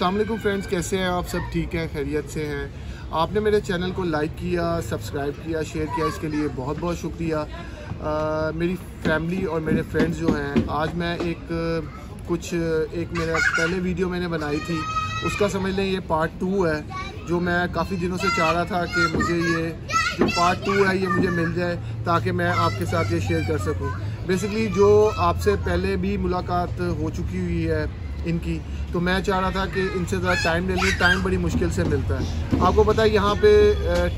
अस्सलाम वालेकुम फ्रेंड्स, कैसे हैं आप? सब ठीक हैं, खैरियत से हैं? आपने मेरे चैनल को लाइक किया, सब्सक्राइब किया, शेयर किया, इसके लिए बहुत बहुत शुक्रिया। मेरी फैमिली और मेरे फ्रेंड्स जो हैं, आज मैं एक मेरा पहले वीडियो मैंने बनाई थी, उसका समझ लें ये पार्ट 2 है, जो मैं काफ़ी दिनों से चाह रहा था कि मुझे ये जो पार्ट 2 है ये मुझे मिल जाए ताकि मैं आपके साथ ये शेयर कर सकूं। बेसिकली जो आपसे पहले भी मुलाकात हो चुकी हुई है इनकी, तो मैं चाह रहा था कि इनसे ज़रा टाइम ले लूँ। टाइम बड़ी मुश्किल से मिलता है, आपको पता है यहाँ पे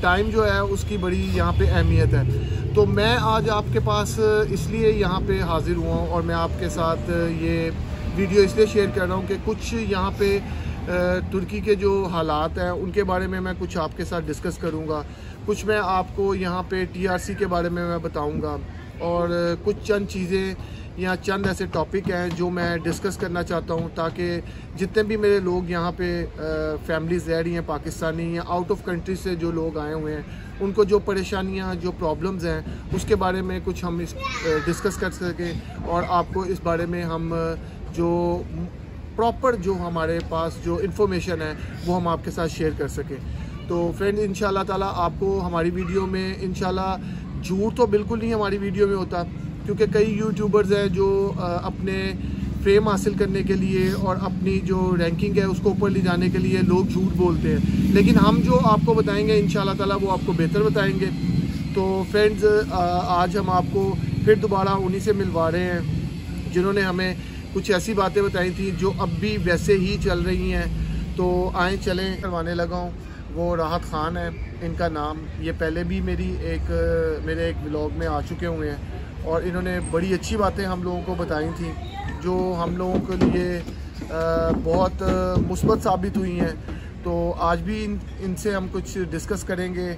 टाइम जो है उसकी बड़ी यहाँ पे अहमियत है। तो मैं आज आपके पास इसलिए यहाँ पे हाज़िर हुआ हूँ और मैं आपके साथ ये वीडियो इसलिए शेयर कर रहा हूँ कि कुछ यहाँ पे तुर्की के जो हालात हैं उनके बारे में मैं कुछ आपके साथ डिस्कस करूँगा। कुछ मैं आपको यहाँ पे TRC के बारे में मैं बताऊँगा और कुछ चंद चीज़ें या चंद ऐसे टॉपिक हैं जो मैं डिस्कस करना चाहता हूं, ताकि जितने भी मेरे लोग यहाँ पे फैमिलीज़ रह रही हैं पाकिस्तानी या आउट ऑफ कंट्री से जो लोग आए हुए हैं, उनको जो परेशानियां जो प्रॉब्लम्स हैं उसके बारे में कुछ हम डिस्कस कर सकें और आपको इस बारे में हम जो प्रॉपर जो हमारे पास जो इन्फॉर्मेशन है वो हम आपके साथ शेयर कर सकें। तो फ्रेंड, इंशाल्लाह ताला आपको हमारी वीडियो में इंशाल्लाह झूठ तो बिल्कुल नहीं हमारी वीडियो में होता, क्योंकि कई यूट्यूबर्स हैं जो अपने फेम हासिल करने के लिए और अपनी जो रैंकिंग है उसको ऊपर ले जाने के लिए लोग झूठ बोलते हैं, लेकिन हम जो आपको बताएंगे इंशाल्लाह ताला वो आपको बेहतर बताएंगे। तो फ्रेंड्स, आज हम आपको फिर दोबारा उन्हीं से मिलवा रहे हैं जिन्होंने हमें कुछ ऐसी बातें बताई थी जो अब भी वैसे ही चल रही हैं। तो आए चलें करवाने लगा हूँ। वो राहत ख़ान है इनका नाम, ये पहले भी मेरे एक व्लॉग में आ चुके हुए हैं और इन्होंने बड़ी अच्छी बातें हम लोगों को बताई थी जो हम लोगों के लिए बहुत मुस्बत साबित हुई हैं। तो आज भी इनसे हम कुछ डिस्कस करेंगे,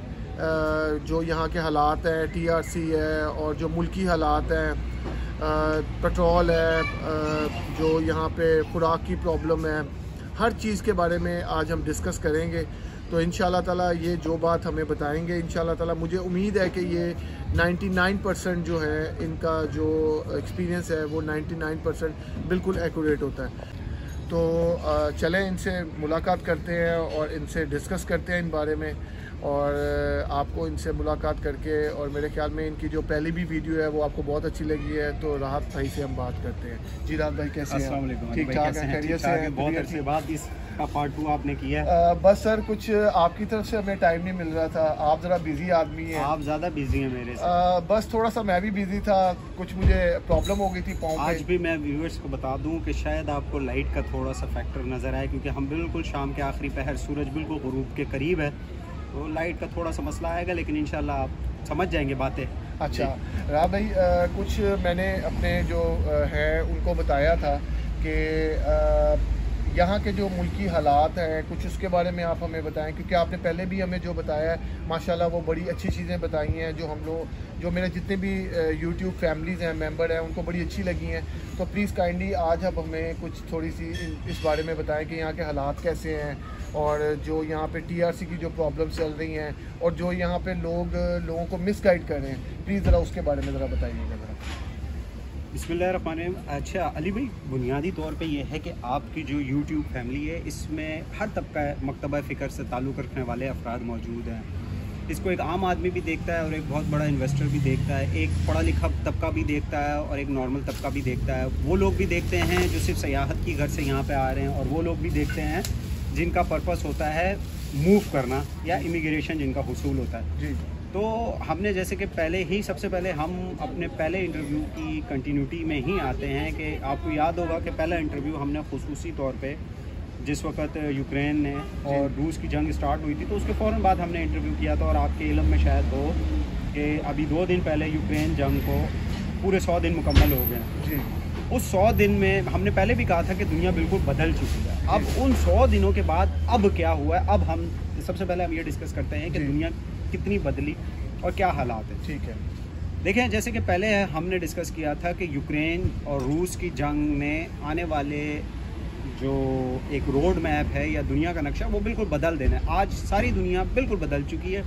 जो यहाँ के हालात हैं, TRC है और जो मुल्की हालात हैं, पेट्रोल है, जो यहाँ पे खुराक की प्रॉब्लम है, हर चीज़ के बारे में आज हम डिस्कस करेंगे। तो इंशाल्लाह ताला ये जो बात हमें बताएंगे, इंशाल्लाह ताला मुझे उम्मीद है कि ये 99% जो है इनका जो एक्सपीरियंस है वो 99% बिल्कुल एक्यूरेट होता है। तो चलें इनसे मुलाकात करते हैं और इनसे डिस्कस करते हैं इन बारे में, और आपको इनसे मुलाकात करके, और मेरे ख्याल में इनकी जो पहली भी वीडियो है वो आपको बहुत अच्छी लगी है। तो राहत भाई से हम बात करते हैं। जी राहत भाई, कैसे हैं? ठीक ठाक है, खैरियत से हैं? बहुत अच्छी बात इसका पार्ट 2 आपने किया है। बस सर, कुछ आपकी तरफ से हमें टाइम नहीं मिल रहा था, आप ज़रा बिजी आदमी हैं। आप ज़्यादा बिजी हैं मेरे से। बस थोड़ा सा मैं भी बिजी था, कुछ मुझे प्रॉब्लम हो गई थी पाँव आज भी मैं व्यूअर्स को बता दूं कि शायद आपको लाइट का थोड़ा सा फैक्टर नज़र आए, क्योंकि हम बिल्कुल शाम के आखिरी पहर, सूरज बिल्कुल गुरूब के करीब है, तो लाइट का थोड़ा सा मसला आएगा, लेकिन इंशाल्लाह आप समझ जाएंगे बातें। अच्छा राह भाई, कुछ मैंने अपने जो हैं उनको बताया था कि यहाँ के जो मुल्की हालात हैं कुछ उसके बारे में आप हमें बताएं, क्योंकि आपने पहले भी हमें जो बताया है माशाल्लाह वो बड़ी अच्छी चीज़ें बताई हैं जो मेरे जितने भी YouTube फैमिलीज़ हैं, मेंबर हैं, उनको बड़ी अच्छी लगी हैं। तो प्लीज़ काइंडली आज आप हमें कुछ थोड़ी सी इस बारे में बताएं कि यहाँ के हालात कैसे हैं और जो यहाँ पे TRC की जो प्रॉब्लम्स चल रही हैं और जो यहाँ पे लोगों को मिसगाइड कर रहे हैं, प्लीज़ ज़रा उसके बारे में ज़रा बताइएगा ज़रा। बिस्मिल्लाहिर्रहमानिर्रहीम। अच्छा अली भाई, बुनियादी तौर पे ये है कि आपकी जो YouTube फैमिली है इसमें हर तबका मकतबा फ़िक्र से ताल्लुक़ रखने वाले अफराद मौजूद हैं। इसको एक आम आदमी भी देखता है और एक बहुत बड़ा इन्वेस्टर भी देखता है, एक पढ़ा लिखा तबका भी देखता है और एक नॉर्मल तबका भी देखता है। वो लोग भी देखते हैं जो सिर्फ सयाहत की घर से यहाँ पे आ रहे हैं, और वो लोग भी देखते हैं जिनका पर्पस होता है मूव करना या इमिग्रेशन जिनका हुसूल होता है। जी। तो हमने जैसे कि सबसे पहले हम अपने पहले इंटरव्यू की कंटिन्यूटी में ही आते हैं कि आपको याद होगा कि पहला इंटरव्यू हमने खुसूसी तौर पे जिस वक्त यूक्रेन ने और रूस की जंग स्टार्ट हुई थी तो उसके फ़ौरन बाद हमने इंटरव्यू किया था, और आपके इल्म में शायद हो कि अभी 2 दिन पहले यूक्रेन जंग को पूरे 100 दिन मुकम्मल हो गए। जी। उस 100 दिन में हमने पहले भी कहा था कि दुनिया बिल्कुल बदल चुकी है। अब उन 100 दिनों के बाद अब क्या हुआ है, अब हम सबसे पहले हम ये डिस्कस करते हैं कि दुनिया कितनी बदली और क्या हालात है। ठीक है। देखें, जैसे कि पहले हमने डिस्कस किया था कि यूक्रेन और रूस की जंग ने आने वाले जो एक रोड मैप है या दुनिया का नक्शा वो बिल्कुल बदल देना है। आज सारी दुनिया बिल्कुल बदल चुकी है।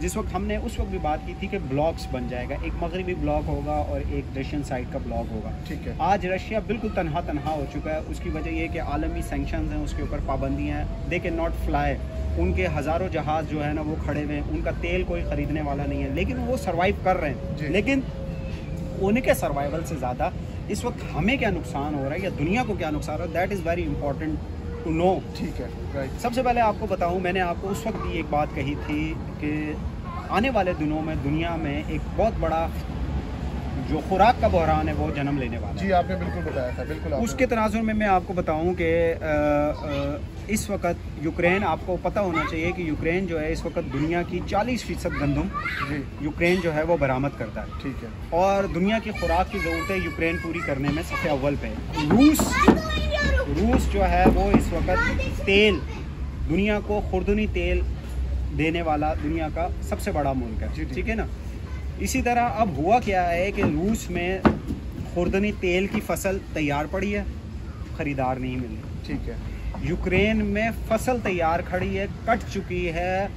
जिस वक्त हमने उस वक्त भी बात की थी कि ब्लॉक्स बन जाएगा, एक मगरबी ब्लॉक होगा और एक रशियन साइड का ब्लॉक होगा। ठीक है। आज रशिया बिल्कुल तनहा हो चुका है। उसकी वजह ये कि आलमी सैंक्शंस हैं, उसके ऊपर पाबंदियाँ हैं, दे कैन नॉट फ्लाई। उनके हज़ारों जहाज़ जो है ना वो खड़े हुए हैं, उनका तेल कोई ख़रीदने वाला नहीं है, लेकिन वो सर्वाइव कर रहे हैं। लेकिन उनके सर्वाइवल से ज़्यादा इस वक्त हमें क्या नुकसान हो रहा है या दुनिया को क्या नुकसान हो रहा है, that is very important to know. ठीक है, राइट। सबसे पहले आपको बताऊं, मैंने आपको उस वक्त भी एक बात कही थी कि आने वाले दिनों में दुनिया में एक बहुत बड़ा जो खुराक का बहरान है वो जन्म लेने वाला है। जी, आपने बिल्कुल बताया था, बिल्कुल। उसके तनाजुर में मैं आपको बताऊं कि इस वक्त यूक्रेन, आपको पता होना चाहिए कि यूक्रेन जो है इस वक्त दुनिया की 40% गंदम यूक्रेन जो है वो बरामद करता है। ठीक है। और दुनिया की खुराक की ज़रूरतें यूक्रेन पूरी करने में सबसे अव्वल पे है। रूस जो है वो इस वक्त तेल, दुनिया को खुर्दनी तेल देने वाला दुनिया का सबसे बड़ा मुल्क है। ठीक है ना। इसी तरह अब हुआ क्या है कि रूस में खुर्दनी तेल की फसल तैयार पड़ी है, ख़रीदार नहीं मिल रही। ठीक है। यूक्रेन में फसल तैयार खड़ी है, कट चुकी है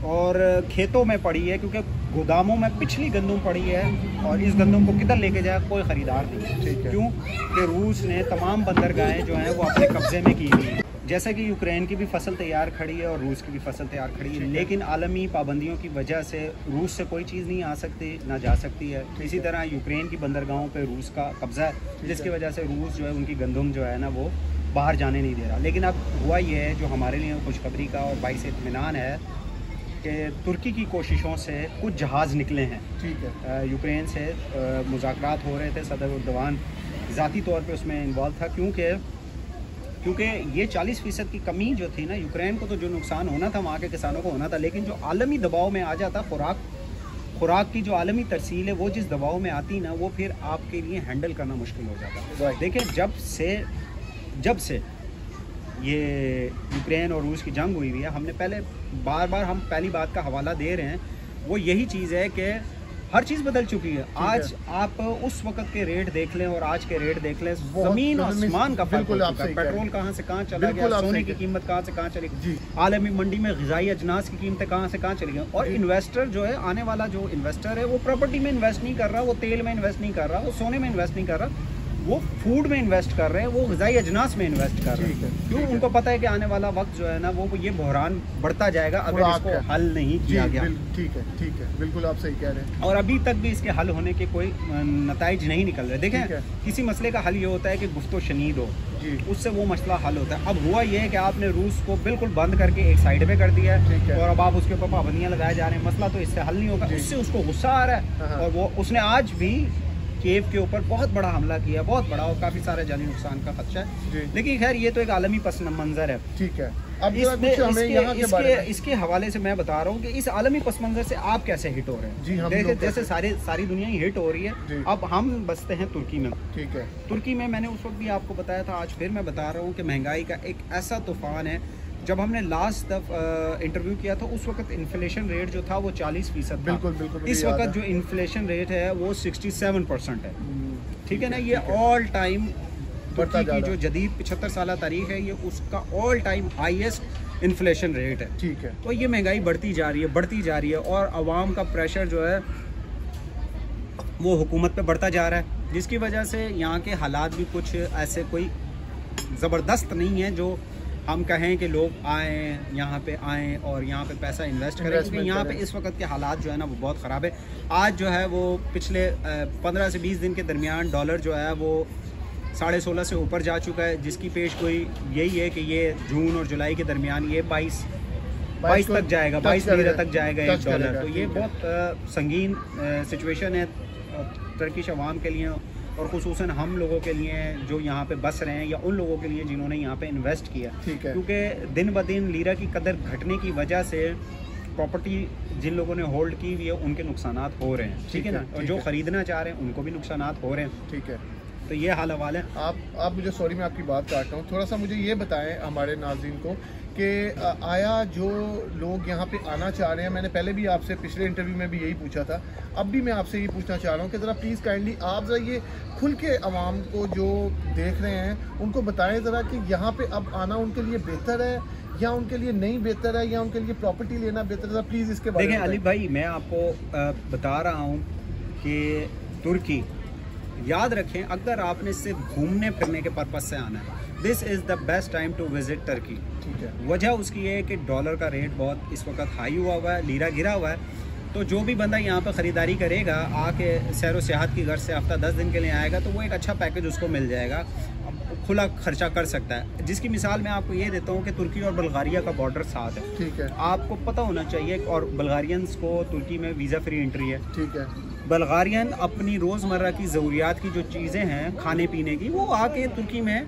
और खेतों में पड़ी है, क्योंकि गोदामों में पिछली गंदम पड़ी है और इस गंदम को किधर लेके जाए कोई ख़रीदार नहीं है। ठीक है। क्यों कि रूस ने तमाम बंदरगाहें जो हैं वो अपने कब्ज़े में की हुई हैं। जैसे कि यूक्रेन की भी फसल तैयार खड़ी है और रूस की भी फसल तैयार खड़ी है, लेकिन आलमी पाबंदियों की वजह से रूस से कोई चीज़ नहीं आ सकती, ना जा सकती है। इसी तरह यूक्रेन की बंदरगाहों पे रूस का कब्ज़ा है, जिसकी वजह से रूस जो है उनकी गंदम जो है ना वो बाहर जाने नहीं दे रहा। लेकिन अब हुआ ये है, जो हमारे लिए खुशखबरी का और बाइस इत्मीनान है कि तुर्की की कोशिशों से कुछ जहाज़ निकले हैं। ठीक है। यूक्रेन से मुज़ाकरात हो रहे थे, सदर उर्दवान ज़ाती तौर पे उसमें इन्वॉल्व था, क्योंकि ये 40% की कमी जो थी ना, यूक्रेन को तो जो नुकसान होना था वहाँ के किसानों को होना था, लेकिन जो आलमी दबाव में आ जाता खुराक की जो आलमी तरसील है वो जिस दबाव में आती ना, वो फिर आपके लिए हैंडल करना मुश्किल हो जाता। देखिए, जब से ये यूक्रेन और रूस की जंग हुई हुई है, हमने बार हम पहली बात का हवाला दे रहे हैं, वो यही चीज़ है कि हर चीज़ बदल चुकी है। आज आप उस वक्त के रेट देख लें और आज के रेट देख लें, ज़मीन आसमान का फर्क हो चुका है। पेट्रोल कहाँ से कहाँ चला गया, सोने की कीमत कहाँ से कहाँ चली गई, आलमी मंडी में ग़िज़ाई अजनास की कीमतें कहाँ से कहाँ चली गई। और इन्वेस्टर जो है, आने वाला जो इन्वेस्टर है, वो प्रॉपर्टी में इन्वेस्ट नहीं कर रहा, वो तेल में इन्वेस्ट नहीं कर रहा, वो सोने में इन्वेस्ट नहीं कर रहा, वो फूड में इन्वेस्ट कर रहे हैं, वो ग़िज़ाई अजनास में इन्वेस्ट कर रहे हैं। क्यों? उनको पता है कि आने वाला वक्त जो है ना वो ये बहरान बढ़ता जाएगा अगर इसको हल नहीं किया गया। ठीक है, बिल्कुल आप सही कह रहे हैं। और अभी तक भी इसके हल होने के कोई नताइज नहीं निकल रहे। देखें, किसी मसले का हल ये होता है कि गुफ्तो शनीद हो, उससे वो मसला हल होता है। अब हुआ ये है कि आपने रूस को बिल्कुल बंद करके एक साइड पे कर दिया है और अब आप उसके ऊपर पाबंदियाँ लगाए जा रहे हैं। मसला तो इससे हल नहीं होगा, इससे उसको गुस्सा आ रहा है और वो उसने आज भी कीव के ऊपर बहुत बड़ा हमला किया, बहुत बड़ा, और काफ़ी सारे जानी नुकसान का खदशा है। लेकिन खैर ये तो एक आलमी पस मंज़र है। ठीक है। अब इसके हवाले से मैं बता रहा हूँ कि इस आलमी पस मंज़र से आप कैसे हिट हो रहे हैं। जी, देखिए, जैसे सारी दुनिया ही हिट हो रही है। अब हम बसते हैं तुर्की में। ठीक है। तुर्की में मैंने उस वक्त भी आपको बताया था, आज फिर मैं बता रहा हूँ कि महंगाई का एक ऐसा तूफ़ान है। जब हमने लास्ट इंटरव्यू किया था उस वक्त इन्फ्लेशन रेट जो था वो 40% था। बिल्कुल। इस वक्त जो इन्फ्लेशन रेट है वो 67% है। ठीक है ना। ये ऑल टाइम तुर्की की जो जदीद 75 साल तारीख है, ये उसका all time highest inflation rate है। ठीक है। तो ये महंगाई बढ़ती जा रही है और आवाम का प्रेशर जो है वो हुकूमत पे बढ़ता जा रहा है, जिसकी वजह से यहाँ के हालात भी कुछ ऐसे कोई ज़बरदस्त नहीं है जो हम कहें कि लोग यहाँ पे आएँ और यहाँ पे पैसा इन्वेस्ट करें, क्योंकि यहाँ पे इस वक्त के हालात जो है ना वो बहुत ख़राब है। आज जो है वो पिछले 15 से 20 दिन के दरमियान डॉलर जो है वो 16.5 से ऊपर जा चुका है, जिसकी पेश गोई यही है कि ये जून और जुलाई के दरमियान ये 22 तक जाएगा, 22 लीरा तक जाएगा एक डॉलर। तो ये बहुत संगीन सिचुएशन है तुर्किश अवाम के लिए और ख़ुसूसन हम लोगों के लिए जो यहाँ पे बस रहे हैं या उन लोगों के लिए जिन्होंने यहाँ पे इन्वेस्ट किया। क्योंकि दिन ब दिन लीरा की कदर घटने की वजह से प्रॉपर्टी जिन लोगों ने होल्ड की हुई है उनके नुकसानात हो रहे हैं। ठीक है ना। और जो ख़रीदना चाह रहे हैं उनको भी नुकसानात हो रहे हैं। ठीक है। तो ये हाल हवाल है। आप मुझे, सॉरी मैं आपकी बात काट रहा हूँ, थोड़ा सा मुझे ये बताएं हमारे नाज़रीन को कि आया जो लोग यहाँ पे आना चाह रहे हैं, मैंने पहले भी आपसे पिछले इंटरव्यू में भी यही पूछा था, अब भी मैं आपसे ये पूछना चाह रहा हूँ कि ज़रा प्लीज़ काइंडली आप ज़रा ये खुल के आवाम को जो देख रहे हैं उनको बताएं ज़रा कि यहाँ पे अब आना उनके लिए बेहतर है या उनके लिए नहीं बेहतर है, या उनके लिए प्रॉपर्टी लेना बेहतर है? प्लीज़ इसके बारे में देखें अली भाई, मैं आपको बता रहा हूँ कि तुर्की, याद रखें, अगर आपने सिर्फ घूमने फिरने के पर्पज़ से आना है, this is the best time to visit Turkey. ठीक है। वजह उसकी ये है कि डॉलर का रेट बहुत इस वक्त हाई हुआ हुआ है, लीरा गिरा हुआ है, तो जो भी बंदा यहाँ पर ख़रीदारी करेगा, आके सैर व सियाहत की घर से हफ्ता 10 दिन के लिए आएगा, तो वो एक अच्छा पैकेज उसको मिल जाएगा, खुला खर्चा कर सकता है। जिसकी मिसाल मैं आपको ये देता हूँ कि तुर्की और बल्गारिया का बॉर्डर साथ है। ठीक है। आपको पता होना चाहिए, और बल्गारियंस को तुर्की में वीज़ा फ्री एंट्री है। ठीक है। बल्गारियन अपनी रोज़मर्रा की ज़रूरियात की जो चीज़ें हैं खाने पीने की, वो आके तुर्की में,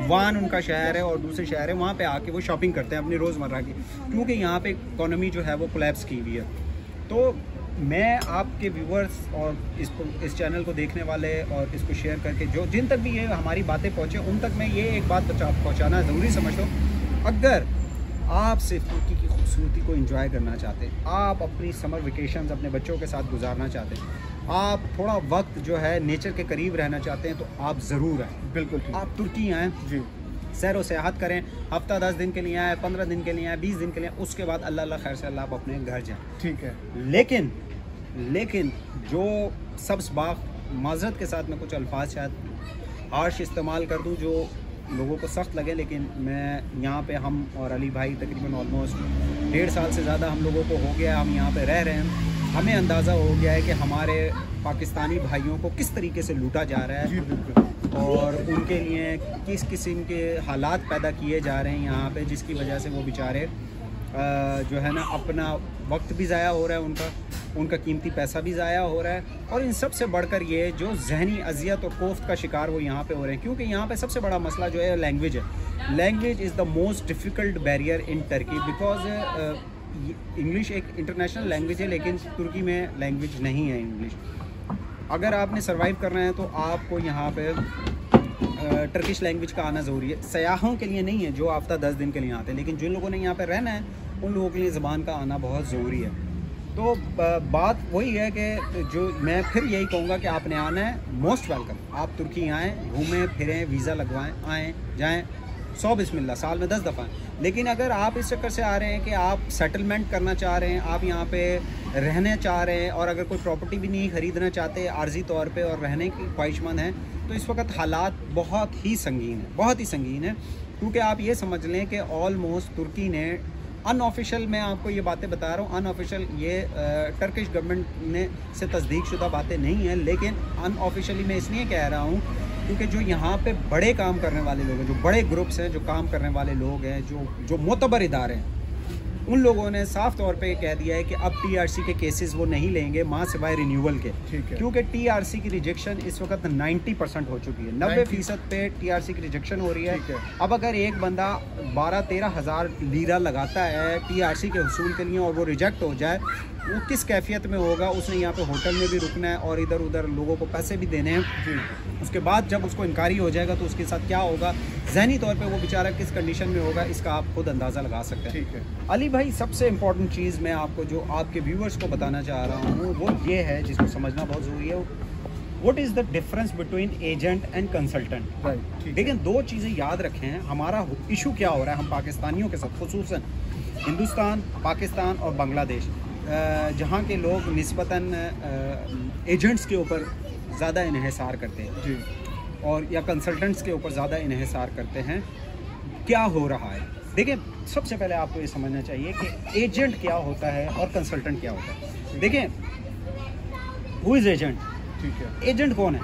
वान उनका शहर है और दूसरे शहर है, वहाँ पे आके वो शॉपिंग करते हैं अपनी रोज़मर्रा की, क्योंकि यहाँ पे इकोनॉमी जो है वो कोलैप्स की हुई है। तो मैं आपके व्यूवर्स और इस चैनल को देखने वाले और इसको शेयर करके जो जिन तक भी ये हमारी बातें पहुँचे, उन तक मैं ये एक बात पहुँचाना ज़रूरी समझता हूँ। अगर आप सिर्फ तुर्की की खूबसूरती को एंजॉय करना चाहते हैं, आप अपनी समर वेकेशंस अपने बच्चों के साथ गुजारना चाहते हैं, आप थोड़ा वक्त जो है नेचर के करीब रहना चाहते हैं, तो आप ज़रूर आएँ। बिल्कुल। आप तुर्की आएँ जी, सैर व सियाहत करें, हफ्ता 10 दिन के लिए आए, 15 दिन के लिए आए, 20 दिन के लिए, उसके बाद अल्लाह खैर से अल्लाह आप अपने घर जाएँ। ठीक है। लेकिन जो सब्ज़ बाग, माज़रत के साथ मैं कुछ अल्फाज शायद हार्श इस्तेमाल कर दूं जो लोगों को सख्त लगे, लेकिन मैं यहाँ पे, हम और अली भाई तकरीबन ऑलमोस्ट 1.5 साल से ज़्यादा हम लोगों को हो गया, हम यहाँ पे रह रहे हैं, हमें अंदाज़ा हो गया है कि हमारे पाकिस्तानी भाइयों को किस तरीके से लूटा जा रहा है और उनके लिए किस किस्म के हालात पैदा किए जा रहे हैं यहाँ पे, जिसकी वजह से वो बेचारे जो है ना, अपना वक्त भी ज़ाया हो रहा है, उनका कीमती पैसा भी ज़ाया हो रहा है, और इन सब से बढ़कर ये जो जहनी अजियत और कोफ्त का शिकार वो यहाँ पे हो रहे हैं, क्योंकि यहाँ पे सबसे बड़ा मसला जो है लैंग्वेज है। Language is the most difficult barrier in Turkey, because English एक इंटरनेशनल लैंग्वेज है, लेकिन तुर्की में लैंग्वेज नहीं है इंग्लिश। अगर आपने सर्वाइव करना है तो आपको यहाँ पे टर्किश लैंग्वेज का आना ज़रूरी है। सयाहों के लिए नहीं है जो हफ्ता 10 दिन के लिए आते हैं, लेकिन जिन लोगों ने यहाँ पे रहना है उन लोगों के लिए ज़बान का आना बहुत ज़रूरी है। तो बात वही है कि जो मैं फिर यही कहूँगा कि आपने आना है, मोस्ट वेलकम। आप तुर्की आएँ, घूमें फिरें, वीज़ा लगवाएं, आएँ जाएँ, 100 बिस्मिल्लाह, साल में 10 दफ़ा। लेकिन अगर आप इस चक्कर से आ रहे हैं कि आप सेटलमेंट करना चाह रहे हैं, आप यहाँ पे रहना चाह रहे हैं, और अगर कोई प्रॉपर्टी भी नहीं ख़रीदना चाहते आर्जी तौर पे और रहने की ख्वाहिशमंद हैं, तो इस वक्त हालात बहुत ही संगीन है, बहुत ही संगीन है। क्योंकि आप ये समझ लें कि ऑलमोस्ट तुर्की ने अनऑफिशियल, मैं आपको ये बातें बता रहा हूँ, अनऑफिशियल ये टर्किश गवर्नमेंट ने से तस्दीक शुदा बातें नहीं हैं, लेकिन अनऑफिशियली मैं इसलिए कह रहा हूँ क्योंकि जो यहाँ पे बड़े काम करने वाले लोग हैं, जो बड़े ग्रुप्स हैं, जो काम करने वाले लोग हैं, जो मोतबर इदारे हैं, उन लोगों ने साफ तौर पे कह दिया है कि अब टीआरसी के केसेस वो नहीं लेंगे माँ सिवाय रिन्यूअल के। ठीक है। क्योंकि टीआरसी की रिजेक्शन इस वक्त 90% हो चुकी है, 90% पे टीआरसी की रिजेक्शन हो रही है। अब अगर एक बंदा 12-13 हज़ार लीरा लगाता है टीआरसी के हुसूल के लिए और वो रिजेक्ट हो जाए, वो किस कैफियत में होगा। उसने यहाँ पे होटल में भी रुकना है और इधर उधर लोगों को पैसे भी देने हैं। उसके बाद जब उसको इनकारी हो जाएगा तो उसके साथ क्या होगा, ज़हनी तौर पे वो बेचारा किस कंडीशन में होगा, इसका आप खुद अंदाज़ा लगा सकते हैं। ठीक है अली भाई, सबसे इम्पॉर्टेंट चीज़ मैं आपको जो आपके व्यूवर्स को बताना चाह रहा हूँ वो ये है, जिसको समझना बहुत ज़रूरी है, what is the difference between agent and consultant. Right. लेकिन दो चीज़ें याद रखें, हमारा इशू क्या हो रहा है हम पाकिस्तानियों के साथ, खुसूसन हिंदुस्तान, पाकिस्तान और बांग्लादेश, जहाँ के लोग निस्बतन एजेंट्स के ऊपर ज़्यादा इन्हिसार करते हैं जी, और या कंसल्टेंट्स के ऊपर ज़्यादा इन्हिसार करते हैं। क्या हो रहा है, देखिए सबसे पहले आपको ये समझना चाहिए कि एजेंट क्या होता है और कंसल्टेंट क्या होता है। देखिए, हु इज़ एजेंट? ठीक है, एजेंट कौन है?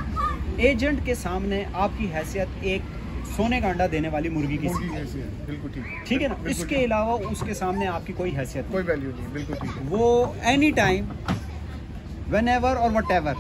एजेंट के सामने आपकी हैसियत एक सोने का अंडा देने वाली मुर्गी की हैसियत, बिल्कुल ठीक है ना। इसके अलावा उसके सामने आपकी कोई हैसियत, कोई वैल्यू नहीं, बिल्कुल ठीक है। वो एनी टाइम, व्हेन एवर और वट एवर,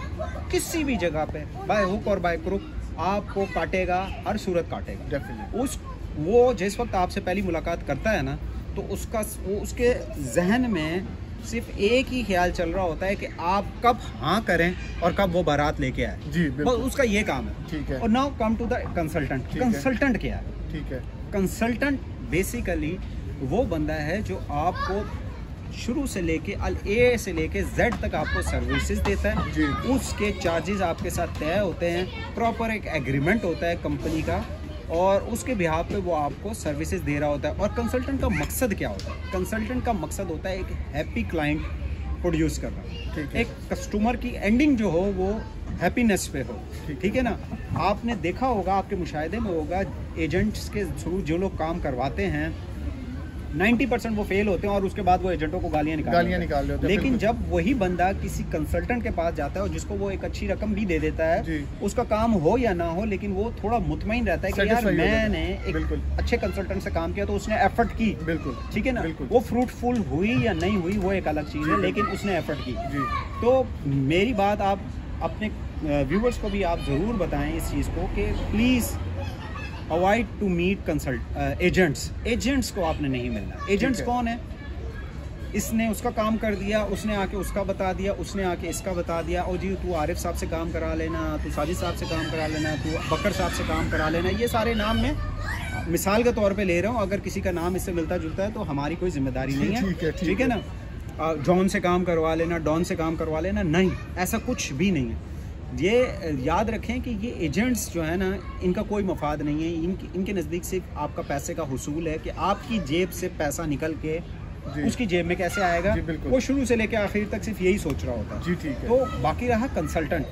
किसी भी जगह पे बाय हुक और बाय क्रुक आपको काटेगा, हर सूरत काटेगा डेफिनेटली। वो जिस वक्त आपसे पहली मुलाकात करता है ना, तो उसके जहन में सिर्फ एक ही ख्याल चल रहा होता है कि आप कब हाँ करें और कब वो बारात लेके आए जी, बस उसका ये काम है। ठीक है। और now come to the consultant. Consultant क्या है? ठीक है, कंसल्टेंट बेसिकली वो बंदा है जो आपको शुरू से लेके ए से लेके जेड तक आपको सर्विसेज देता है जी। उसके चार्जेस आपके साथ तय होते हैं, प्रॉपर एक एग्रीमेंट होता है कंपनी का, और उसके बिहाफ पे वो आपको सर्विसेज दे रहा होता है। और कंसल्टेंट का मकसद क्या होता है? कंसल्टेंट का मकसद होता है एक हैप्पी क्लाइंट प्रोड्यूस करना, एक कस्टमर की एंडिंग जो हो वो हैप्पीनेस पे हो, ठीक है ना। आपने देखा होगा, आपके मुशाहिदे में होगा, एजेंट्स के थ्रू जो लोग काम करवाते हैं 90% वो फेल होते हैं और उसके बाद वो एजेंटों को गालियाँ निकाल रहे होते हैं। लेकिन जब वही बंदा किसी कंसल्टेंट के पास जाता है और जिसको वो एक अच्छी रकम भी दे देता है, उसका काम हो या ना हो, लेकिन वो थोड़ा मुतमईन रहता है कि यार मैंने एक अच्छे कंसल्टेंट से काम किया तो उसने एफर्ट की, बिल्कुल ठीक है ना। वो फ्रूटफुल हुई या नहीं हुई वो एक अलग चीज़ है, लेकिन उसने एफर्ट की। तो मेरी बात आप अपने व्यूवर्स को भी आप ज़रूर बताएं इस चीज़ को कि please avoid to meet agents को आपने नहीं मिलना। एजेंट्स कौन है? इसने उसका काम कर दिया, उसने आके उसका बता दिया, उसने आके इसका बता दिया, और जी तू आरिफ साहब से काम करा लेना, तू साजिद साहब से काम करा लेना, तू बकर साहब से काम करा लेना। ये सारे नाम मैं मिसाल के तौर पे ले रहा हूँ, अगर किसी का नाम इससे मिलता जुलता है तो हमारी कोई जिम्मेदारी नहीं है, ठीक है ना। जॉन से काम करवा लेना, डॉन से काम करवा लेना, नहीं, ऐसा कुछ भी नहीं है। ये याद रखें कि ये एजेंट्स जो है ना, इनका कोई मफाद नहीं है, इनके नज़दीक सिर्फ आपका पैसे का हुसूल है कि आपकी जेब से पैसा निकल के उसकी जेब में कैसे आएगा, वो शुरू से लेकर आखिर तक सिर्फ यही सोच रहा होता है। जी ठीक है। तो बाकी रहा कंसल्टेंट,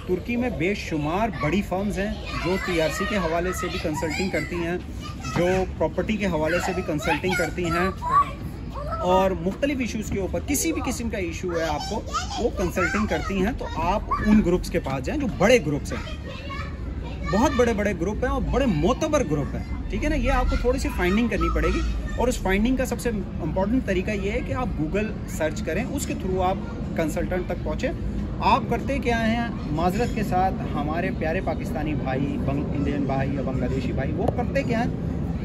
तुर्की में बेशुमार बड़ी फर्म्स हैं जो टीआरसी के हवाले से भी कंसल्टिंग करती हैं, जो प्रॉपर्टी के हवाले से भी कंसल्टिंग करती हैं, और मुख्तलिफ इशूज़ के ऊपर किसी भी किस्म का इशू है आपको, वो कंसल्टिंग करती हैं। तो आप उन ग्रुप्स के पास जाएं जो बड़े ग्रुप्स हैं, बहुत बड़े बड़े ग्रुप हैं और बड़े मोतबर ग्रुप हैं, ठीक है ना। ये आपको थोड़ी सी फाइंडिंग करनी पड़ेगी, और उस फाइंडिंग का सबसे इम्पॉर्टेंट तरीका ये है कि आप गूगल सर्च करें, उसके थ्रू आप कंसल्टेंट तक पहुँचें। आप करते क्या हैं, माजरत के साथ हमारे प्यारे पाकिस्तानी भाई, इंडियन भाई या बांग्लादेशी भाई, वो करते क्या हैं,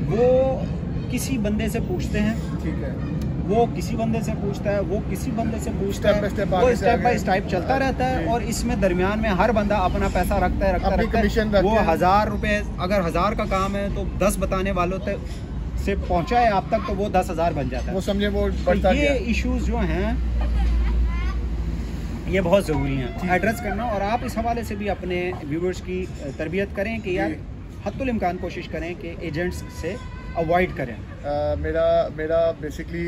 वो किसी बंदे से पूछते हैं, ठीक है, वो किसी बंदे से पूछता है, वो किसी बंदे से पूछता है, वो स्टेप बाय स्टेप चलता रहता है। और इसमें दरमियान में हर बंदा अपना पैसा रखता है। वो 1000 रुपये, अगर 1000 का काम है तो 10 बताने वालों से पहुंचा है आप तक, तो वो 10,000 बन जाता है। वो समझे वो बढ़ता है। ये इश्यूज जो हैं ये बहुत ज़रूरी हैं एड्रेस करना, और आप इस हवाले से भी अपने व्यूवर्स की तरबियत करें कि यार हत्तुल इम्कान कोशिश करें कि एजेंट्स से अवॉइड करें। मेरा बेसिकली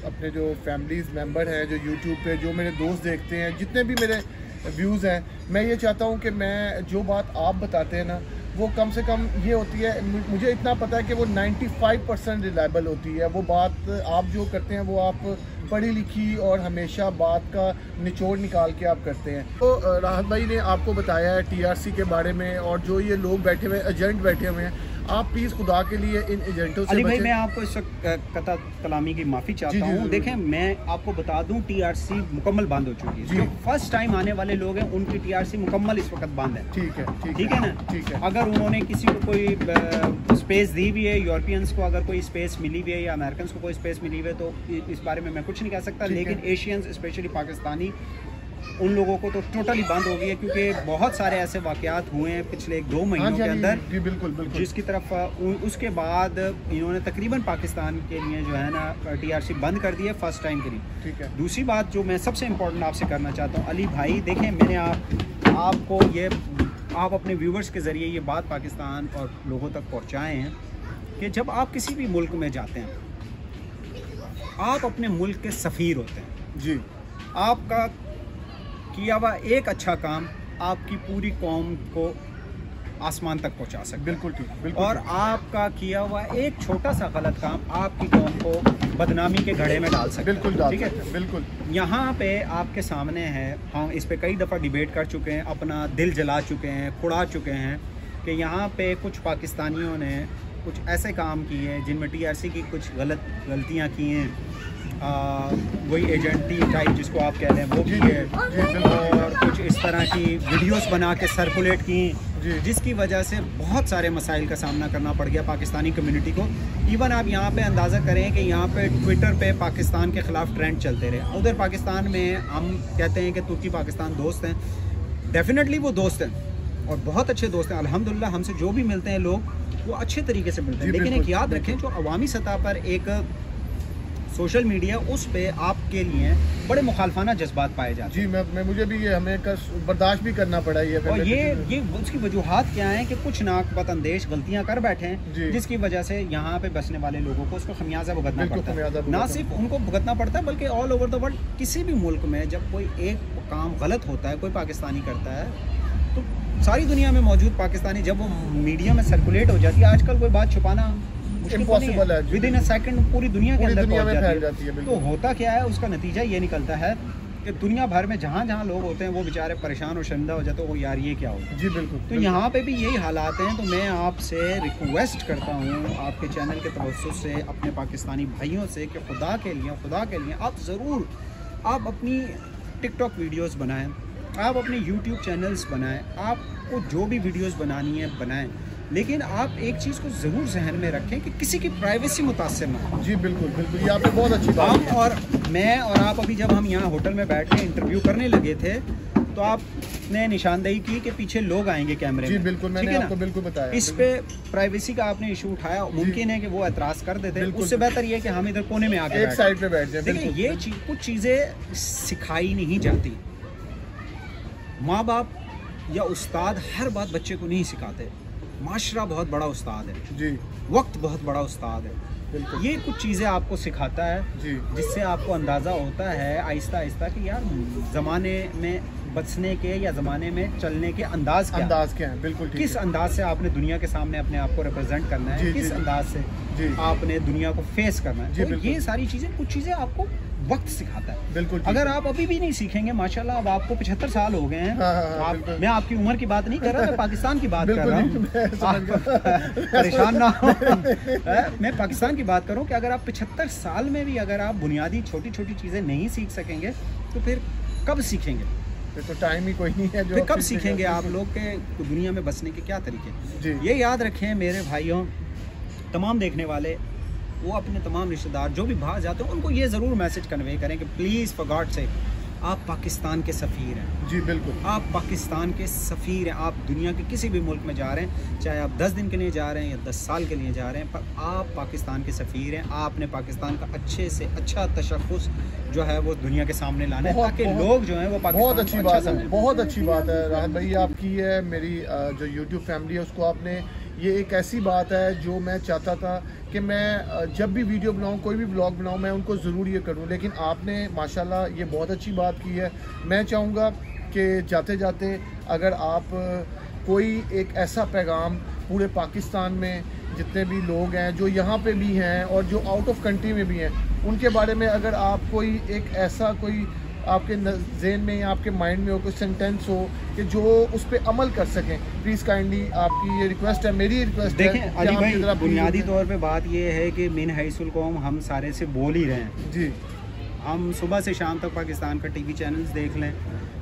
अपने जो फैमिलीज़ मेंबर हैं, जो यूट्यूब पे जो मेरे दोस्त देखते हैं, जितने भी मेरे व्यूज़ हैं, मैं ये चाहता हूँ कि मैं जो बात आप बताते हैं ना, वो कम से कम ये होती है, मुझे इतना पता है कि वो 95% रिलायबल होती है। वो बात आप जो करते हैं वो आप पढ़ी लिखी और हमेशा बात का निचोड़ निकाल के आप करते हैं। तो राहत भाई ने आपको बताया है टीआरसी के बारे में, और जो ये लोग बैठे हुए एजेंट बैठे हुए हैं, आप प्लीज़ खुदा के लिए इन एजेंटों से अली भाई, मैं आपको इस वक्त कता कलामी की माफ़ी चाहता हूँ। देखें, मैं आपको बता दूँ, टीआरसी मुकम्मल बंद हो चुकी है। जो फर्स्ट टाइम आने वाले लोग हैं उनकी टीआरसी मुकम्मल इस वक्त बंद है। ठीक है ना, ठीक है। अगर उन्होंने किसी को कोई स्पेस दी हुई है, यूरोपियंस को अगर कोई स्पेस मिली हुई है या अमेरिकन को कोई स्पेस मिली हुई है, तो इस बारे में मैं कुछ नहीं कह सकता। लेकिन एशियंस, स्पेशली पाकिस्तानी, उन लोगों को तो टोटली बंद हो गई है, क्योंकि बहुत सारे ऐसे वाक़यात हुए हैं पिछले 1-2 महीनों के अंदर, बिल्कुल जिसकी तरफ उसके बाद इन्होंने तकरीबन पाकिस्तान के लिए जो है ना टीआरसी बंद कर दी है फर्स्ट टाइम के लिए। ठीक है। दूसरी बात जो मैं सबसे इम्पोर्टेंट आपसे करना चाहता हूँ, अली भाई देखें, मैंने आपको ये, आप अपने व्यूवर्स के ज़रिए ये बात पाकिस्तान और लोगों तक पहुँचाएँ हैं कि जब आप किसी भी मुल्क में जाते हैं, आप अपने मुल्क के सफ़ीर होते हैं जी। आपका किया हुआ एक अच्छा काम आपकी पूरी कौम को आसमान तक पहुंचा सकता है। बिल्कुल ठीक, बिल्कुल। और आपका किया हुआ एक छोटा सा गलत काम आपकी कौम को बदनामी के घड़े में डाल सकता है। बिल्कुल, ठीक है, बिल्कुल। यहाँ पे आपके सामने है, हम इस पे कई दफ़ा डिबेट कर चुके हैं, अपना दिल जला चुके हैं, कुड़ा चुके हैं कि यहाँ पे कुछ पाकिस्तानियों ने कुछ ऐसे काम किए हैं जिनमें टीआरसी की कुछ गलतियाँ की हैं, वही एजेंटी टाइप जिसको आप कह रहे हैं वो की है, और कुछ इस तरह की वीडियोस बना के सर्कुलेट की, जिसकी वजह से बहुत सारे मसाइल का सामना करना पड़ गया पाकिस्तानी कम्युनिटी को। इवन आप यहाँ पे अंदाज़ा करें कि यहाँ पे ट्विटर पे पाकिस्तान के ख़िलाफ़ ट्रेंड चलते रहे। उधर पाकिस्तान में हम कहते हैं कि तुर्की पाकिस्तान दोस्त हैं, डेफिनेटली वो दोस्त हैं और बहुत अच्छे दोस्त हैं अल्हम्दुलिल्लाह। हमसे जो भी मिलते हैं लोग वो अच्छे तरीके से मिलते हैं, लेकिन एक याद रखें, जो अवामी सतह पर एक सोशल मीडिया उस पे आपके लिए बड़े मुखालफाना जज्बात पाए जाते हैं। जी मैं मुझे भी ये हमें बर्दाश्त भी करना पड़ा ये। और ये उसकी वजूहात क्या हैं कि कुछ नाकपत अंदेश गलतियां कर बैठे हैं, जिसकी वजह से यहाँ पे बसने वाले लोगों को उसको खमियाजा भुगतना पड़ता है। ना सिर्फ उनको भुगतना पड़ता है बल्कि ऑल ओवर द वर्ल्ड किसी भी मुल्क में जब कोई एक काम गलत होता है, कोई पाकिस्तानी करता है, तो सारी दुनिया में मौजूद पाकिस्तानी जब वो मीडिया में सर्कुलेट हो जाती है, आजकल कोई बात छुपाना इम्पॉसिबल है, विद इन अ सेकंड पूरी दुनिया के अंदर फैल जाती है। तो होता क्या है, उसका नतीजा ये निकलता है कि दुनिया भर में जहाँ जहाँ लोग होते हैं वो बेचारे परेशान और शर्मिंदा हो जाते हैं, वो यार ये क्या होगा। जी बिल्कुल। तो यहाँ पे भी यही हालात हैं। तो मैं आपसे रिक्वेस्ट करता हूँ आपके चैनल के तवज्जुह से, अपने पाकिस्तानी भाइयों से, कि खुदा के लिए आप ज़रूर आप अपनी टिकटॉक वीडियोस बनाएं, आप अपने यूट्यूब चैनल्स बनाएं, आपको जो भी वीडियोस बनानी है बनाएं, लेकिन आप एक चीज़ को ज़रूर जहन में रखें कि किसी की प्राइवेसी मुतासर ना हो। जी बिल्कुल बिल्कुल, ये आपने बहुत अच्छी बात है। और मैं और आप अभी जब हम यहाँ होटल में बैठ के इंटरव्यू करने लगे थे तो आपने निशानदेही की कि पीछे लोग आएंगे कैमरे में। जी बिल्कुल, मैंने आपको बिल्कुल बताया। इस पे प्राइवेसी का आपने इशू उठाया, मुमकिन है कि वो एतराज़ कर देते, उससे बेहतर ये है कि हम इधर कोने में आके एक साइड पे बैठ जाए। देखिए ये कुछ चीज़ें सिखाई नहीं जाती। माँ बाप या उस्ताद हर बात बच्चे को नहीं सिखाते। माशरा बहुत बड़ा उस्ताद है जी, वक्त बहुत बड़ा उस्ताद है। ये कुछ चीज़ें आपको सिखाता है जी, जिससे आपको अंदाज़ा होता है आहिस्ता आहिस्ता कि यार ज़माने में बचने के या ज़माने में चलने के अंदाज क्या है। बिल्कुल, किस अंदाज से आपने दुनिया के सामने अपने आप को रिप्रेजेंट करना है, किस अंदाज से आपने दुनिया को फेस करना है। तो ये सारी चीज़ें, कुछ चीज़ें आपको वक्त सिखाता है। बिल्कुल। अगर आप अभी भी नहीं सीखेंगे, माशाल्लाह अब आपको 75 साल हो गए हैं। मैं आपकी उम्र की बात नहीं कर रहा, मैं पाकिस्तान की बात कर रहा हूँ। परेशान ना हो, मैं पाकिस्तान की बात करूँ कि अगर आप 75 साल में भी अगर आप बुनियादी छोटी छोटी चीज़ें नहीं सीख सकेंगे तो फिर कब सीखेंगे? तो टाइम ही कोई नहीं है जो कब सीखेंगे आप लोग के दुनिया में बसने के क्या तरीके। ये याद रखें मेरे भाइयों, तमाम देखने वाले, वो अपने तमाम रिश्तेदार जो भी बाहर जाते हैं उनको ये ज़रूर मैसेज कन्वे करें कि प्लीज़ फॉर गॉड से आप पाकिस्तान के सफ़ीर हैं। जी बिल्कुल, आप पाकिस्तान के सफ़ीर हैं। आप दुनिया के किसी भी मुल्क में जा रहे हैं, चाहे आप 10 दिन के लिए जा रहे हैं या 10 साल के लिए जा रहे हैं, पर आप पाकिस्तान के सफ़ीर हैं। आपने पाकिस्तान का अच्छे से अच्छा तशख़्ख़ुस जो है वो दुनिया के सामने लाना है ताकि लोग जो हैं वो पाकिस्तान। बहुत अच्छी बात है, बहुत अच्छी बात है राहत भाई आपकी है। मेरी जो यूट्यूब फैमिली है उसको आपने, ये एक ऐसी बात है जो मैं चाहता था कि मैं जब भी वीडियो बनाऊं, कोई भी ब्लॉग बनाऊं, मैं उनको ज़रूर ये करूं, लेकिन आपने माशाल्लाह ये बहुत अच्छी बात की है। मैं चाहूँगा कि जाते जाते अगर आप कोई एक ऐसा पैगाम पूरे पाकिस्तान में जितने भी लोग हैं जो यहाँ पे भी हैं और जो आउट ऑफ कंट्री में भी हैं, उनके बारे में अगर आप कोई एक ऐसा कोई आपके ज़हन में या आपके माइंड में हो कोई सेंटेंस हो कि जो उस पर अमल कर सकें, प्लीज़ काइंडली आपकी ये रिक्वेस्ट है, मेरी रिक्वेस्ट है। देखें अली भाई, बुनियादी तौर पे बात ये है कि मिन हैसुल कौम हम सारे से बोल ही रहे हैं जी। हम सुबह से शाम तक पाकिस्तान का टीवी चैनल्स देख लें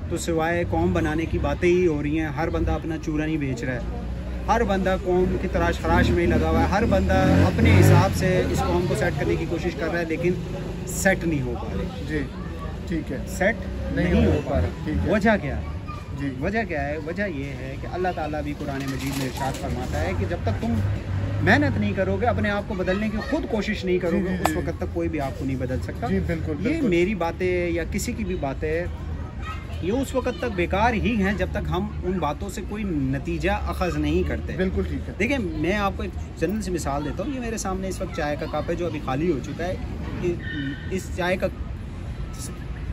तो सिवाय कौम बनाने की बातें ही हो रही हैं। हर बंदा अपना चूरा नहीं बेच रहा है, हर बंदा कौम की तराश खराश में ही लगा हुआ है, हर बंदा अपने हिसाब से इस कौम को सेट करने की कोशिश कर रहा है, लेकिन सेट नहीं हो पा रही जी। ठीक है, सेट नहीं हो पा रहा। ठीक है, वजह क्या है जी? वजह क्या है? वजह ये है कि अल्लाह ताला भी कुरान मजीद में इरशाद फरमाता है कि जब तक तुम मेहनत नहीं करोगे, अपने आप को बदलने की खुद कोशिश नहीं करोगे, उस वक्त तक कोई भी आपको नहीं बदल सकता। जी बिल्कुल, ये मेरी बातें या किसी की भी बातें ये उस वक्त तक बेकार ही हैं जब तक हम उन बातों से कोई नतीजा अखज़ नहीं करते। बिल्कुल ठीक है। देखिए मैं आपको एक जनरल सी मिसाल देता हूँ। ये मेरे सामने इस वक्त चाय का कप है जो अभी खाली हो चुका है। इस चाय का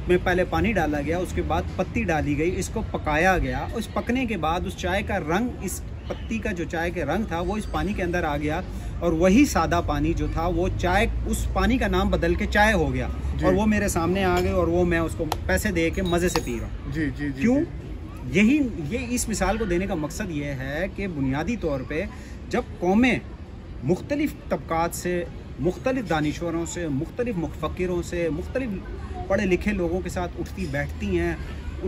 में पहले पानी डाला गया, उसके बाद पत्ती डाली गई, इसको पकाया गया। उस पकने के बाद उस चाय का रंग, इस पत्ती का जो चाय के रंग था वो इस पानी के अंदर आ गया, और वही सादा पानी जो था वो चाय, उस पानी का नाम बदल के चाय हो गया, और वो मेरे सामने आ गए और वो मैं उसको पैसे दे के मज़े से पी रहा हूँ। जी जी जी। क्यों? ये इस मिसाल को देने का मकसद ये है कि बुनियादी तौर पर जब कौमें मुख्तलिफ तबकात से, मुख्तलिफ दानिश्वरों से, मुख्तलिफ मुफ़क्किरों से, मुख्तलिफ पढ़े लिखे लोगों के साथ उठती बैठती हैं,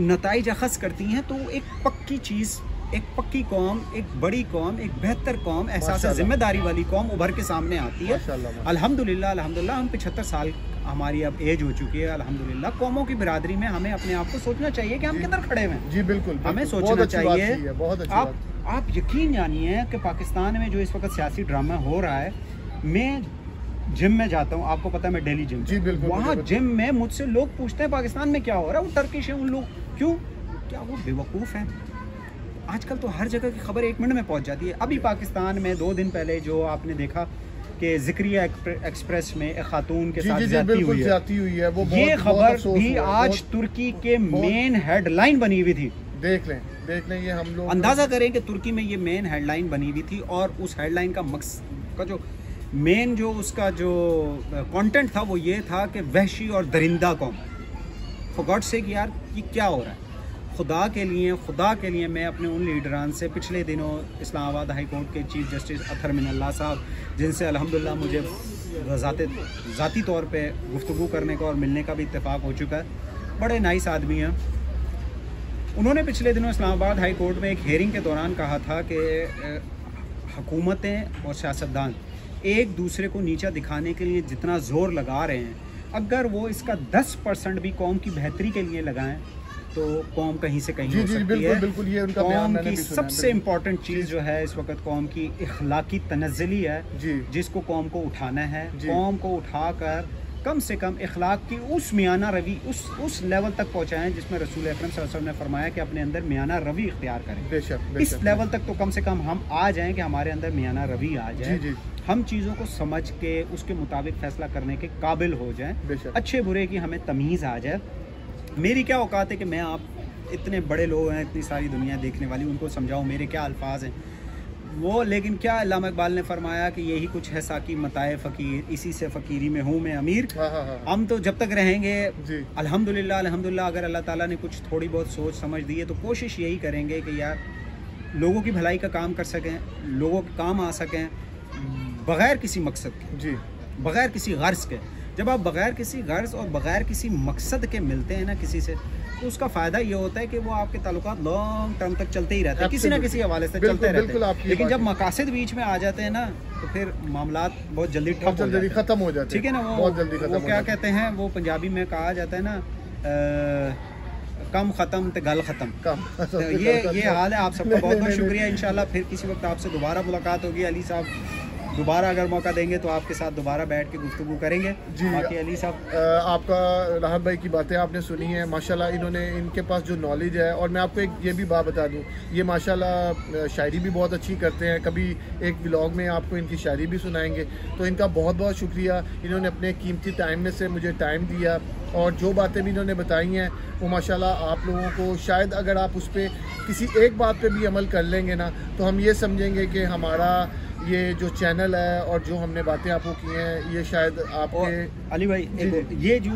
नताइज अखज़ करती हैं, तो एक पक्की चीज़, एक पक्की कौम, एक बड़ी कौम, एक बेहतर कौम, एहसास ज़िम्मेदारी वाली कौम उभर के सामने आती है। अल्हम्दुलिल्लाह अल्हम्दुलिल्लाह हम 75 साल हमारी अब एज हो चुकी है। अल्हम्दुलिल्लाह कौमों की बिरादरी में हमें अपने आप को सोचना चाहिए कि हम किधर खड़े हैं। जी बिल्कुल, हमें सोचना चाहिए। आप यकीन जानिए कि पाकिस्तान में जो इस वक्त सियासी ड्रामा हो रहा है, मैं जिम में जाता हूँ, आपको पता है मैं डेली जिम, जी बिल्कुल, वहाँ जिम में मुझसे लोग पूछते हैं पाकिस्तान में क्या हो रहा है, वो टर्किश है उन लोग, क्यों, क्या वो बेवकूफ़ हैं? आजकल तो हर जगह की खबर 1 मिनट में पहुँच जाती है। अभी पाकिस्तान में 2 दिन पहले जो आपने देखा कि ज़िक्रिया एक्सप्रेस में एक खातून के साथ ज्यादती हुई है, वो ये खबर भी आज तुर्की के मेन हेडलाइन बनी हुई थी। देख लें ये हम लोग अंदाज़ा करें कि तुर्की में ये मेन हेडलाइन बनी हुई थी, और उस हेडलाइन का मकसद का जो मेन जो उसका जो कंटेंट था वो ये था कि वहशी और दरिंदा कौम। फॉर गॉड सेक यार, ये क्या हो रहा है? खुदा के लिए मैं अपने उन लीडरान से पिछले दिनों इस्लामाबाद हाई कोर्ट के चीफ जस्टिस अथर मिनल्ला साहब, जिनसे अल्हम्दुलिल्लाह मुझे ज़ाती तौर पे गुफ्तगू करने का और मिलने का भी इत्तेफाक हो चुका है, बड़े नाइस आदमी हैं। उन्होंने पिछले दिनों इस्लामाबाद हाई कोर्ट में एक हेयरिंग के दौरान कहा था कि हुकूमतें और सियासतदान एक दूसरे को नीचा दिखाने के लिए जितना ज़ोर लगा रहे हैं, अगर वो इसका 10% भी कौम की बेहतरी के लिए लगाएं तो कौम कहीं से कहीं हो सकती है। बिल्कुल, ये उनका कौम की सबसे इम्पोर्टेंट चीज़ जो है इस वक्त कौम की इखलाकी तनज़्ज़ुली है, जिसको कौम को उठाना है। कौम को उठाकर कम से कम इखलाक की उस मियाना रवि उस लेवल तक पहुँचाएं जिसमें रसूल अकरम सल्लल्लाहु अलैहि वसल्लम ने फरमाया कि अपने अंदर मियाना रवि इख्तियार करें। बेशक, इस लेवल तक तो कम से कम हम आ जाएं कि हमारे अंदर मियाना रवि आ जाए, हम चीज़ों को समझ के उसके मुताबिक फैसला करने के काबिल हो जाएं, अच्छे बुरे की हमें तमीज़ आ जाए। मेरी क्या औकात है कि मैं आप इतने बड़े लोग हैं, इतनी सारी दुनिया देखने वाली, उनको समझाऊं, मेरे क्या अल्फाज हैं वो। लेकिन क्या अल्लामा इकबाल ने फरमाया कि यही कुछ है साकी मताए फ़कीर, इसी से फ़कीरी में हूँ मैं अमीर। हम तो जब तक रहेंगे अल्हम्दुलिल्लाह अगर अल्लाह ताला ने कुछ थोड़ी बहुत सोच समझ दी है तो कोशिश यही करेंगे कि यार लोगों की भलाई का काम कर सकें, लोगों के काम आ सकें बग़ैर किसी मकसद के, बग़ैर किसी गर्ज़ के। जब आप बग़ैर किसी गर्ज़ और बग़ैर किसी मकसद के मिलते हैं ना किसी से, तो उसका फ़ायदा ये होता है कि वो आपके ताल्लुकात लॉन्ग टर्म तक चलते ही रहते हैं, किसी ना किसी हवाले से चलते रहते हैं। लेकिन जब मकासद बीच में आ जाते हैं ना तो फिर मामलात बहुत जल्दी ख़त्म हो जाते हैं। ठीक है ना, वो क्या कहते हैं, वो पंजाबी में कहा जाता है ना, कम ख़त्म तो गल ख़त्म। तो ये हाल है। आप सबका बहुत बहुत शुक्रिया। इंशाल्लाह फिर किसी वक्त आपसे दोबारा मुलाकात होगी। अली साहब दोबारा अगर मौका देंगे तो आपके साथ दोबारा बैठ के गुफ्तगू करेंगे। जी बाकी अली साहब, आपका राहत भाई की बातें आपने सुनी हैं, माशाल्लाह इन्होंने, इनके पास जो नॉलेज है, और मैं आपको एक ये भी बात बता दूं, ये माशाल्लाह शायरी भी बहुत अच्छी करते हैं। कभी एक व्लॉग में आपको इनकी शायरी भी सुनाएंगे। तो इनका बहुत बहुत शुक्रिया, इन्होंने अपने कीमती टाइम में से मुझे टाइम दिया, और जो बातें भी इन्होंने बताई हैं वो माशाल्लाह आप लोगों को, शायद अगर आप उस पर किसी एक बात पे भी अमल कर लेंगे ना, तो हम ये समझेंगे कि हमारा ये जो चैनल है और जो हमने बातें आपको की हैं, ये शायद आपके अली भाई ये जो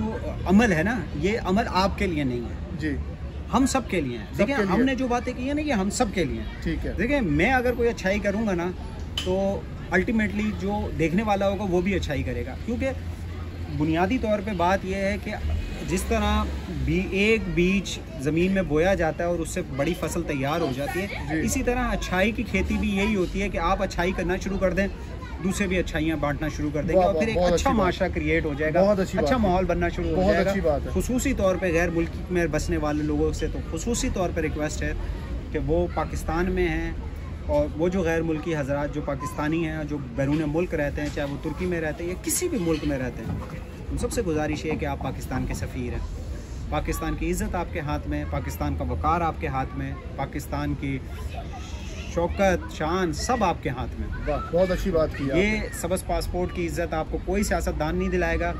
अमल है ना, ये अमल आपके लिए नहीं है जी, हम सब के लिए हैं। देखिए हमने जो बातें की है ना, ये हम सब के लिए हैं। ठीक है, देखिए मैं अगर कोई अच्छाई करूँगा ना तो अल्टीमेटली जो देखने वाला होगा वो भी अच्छाई करेगा, क्योंकि बुनियादी तौर पे बात यह है कि जिस तरह एक बीज ज़मीन में बोया जाता है और उससे बड़ी फसल तैयार हो जाती है, इसी तरह अच्छाई की खेती भी यही होती है कि आप अच्छाई करना शुरू कर दें, दूसरे भी अच्छाइयाँ बांटना शुरू कर देंगे और फिर एक अच्छा माशरा क्रिएट हो जाएगा, अच्छा माहौल बनना शुरू हो जाएगा। खुसूसी तौर पे गैर मुल्क में बसने वाले लोगों से तो खुसूसी तौर पर रिक्वेस्ट है कि वो पाकिस्तान में हैं, और वो जो गैर मुल्की हज़रात जो पाकिस्तानी हैं, जो बैरून मुल्क रहते हैं, चाहे वो तुर्की में रहते हैं या किसी भी मुल्क में रहते हैं, उन सबसे गुजारिश है कि आप पाकिस्तान के सफ़ीर हैं। पाकिस्तान की इज़्ज़त आपके हाथ में, पाकिस्तान का वक़ार आपके हाथ में, पाकिस्तान की शौकत शान सब आपके हाथ में। बहुत अच्छी बात की। ये सबस पासपोर्ट की इज़्ज़त आपको कोई सियासतदान नहीं दिलाएगा,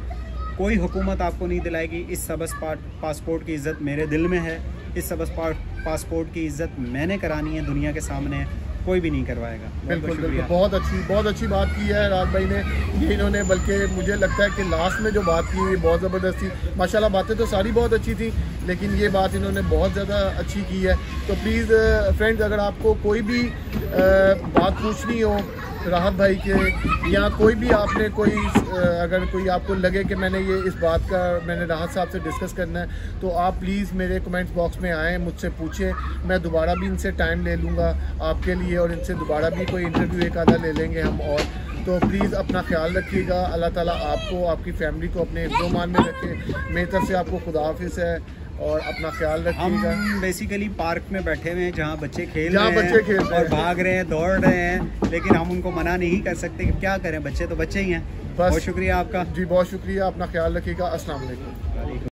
कोई हुकूमत आपको नहीं दिलाएगी। इस सबस पासपोर्ट की इज़्ज़त मेरे दिल में है। इस सबस पासपोर्ट की इज़्ज़त मैंने करानी है दुनिया के सामने, कोई भी नहीं करवाएगा। बिल्कुल बिल्कुल, बहुत अच्छी बात की है राज भाई ने ये इन्होंने, बल्कि मुझे लगता है कि लास्ट में जो बात की हुई बहुत ज़बरदस्त थी। माशाल्लाह बातें तो सारी बहुत अच्छी थी, लेकिन ये बात इन्होंने बहुत ज़्यादा अच्छी की है। तो प्लीज़ फ्रेंड्स, अगर आपको कोई भी बात पूछनी हो राहत भाई के, या कोई भी आपने अगर कोई आपको लगे कि मैंने इस बात का मैंने राहत साहब से डिस्कस करना है, तो आप प्लीज़ मेरे कमेंट्स बॉक्स में आएँ, मुझसे पूछें। मैं दोबारा भी इनसे टाइम ले लूँगा आपके लिए, और इनसे दोबारा भी कोई इंटरव्यू एक आधा ले लेंगे हम। और तो प्लीज़ अपना ख्याल रखिएगा। अल्लाह ताला आपको, आपकी फैमिली को अपने हिफ्ज़-ओ-मान में रखे। मेरी तरफ से आपको खुदा हाफिज़ है, और अपना ख्याल रखिएगा। हम बेसिकली पार्क में बैठे हुए हैं जहाँ बच्चे खेल रहे हैं और भाग रहे हैं, दौड़ रहे हैं, लेकिन हम उनको मना नहीं कर सकते कि क्या करें, बच्चे तो बच्चे ही हैं। बस बहुत शुक्रिया आपका। जी बहुत शुक्रिया, अपना ख्याल रखिएगा। अस्सलाम वालेकुम।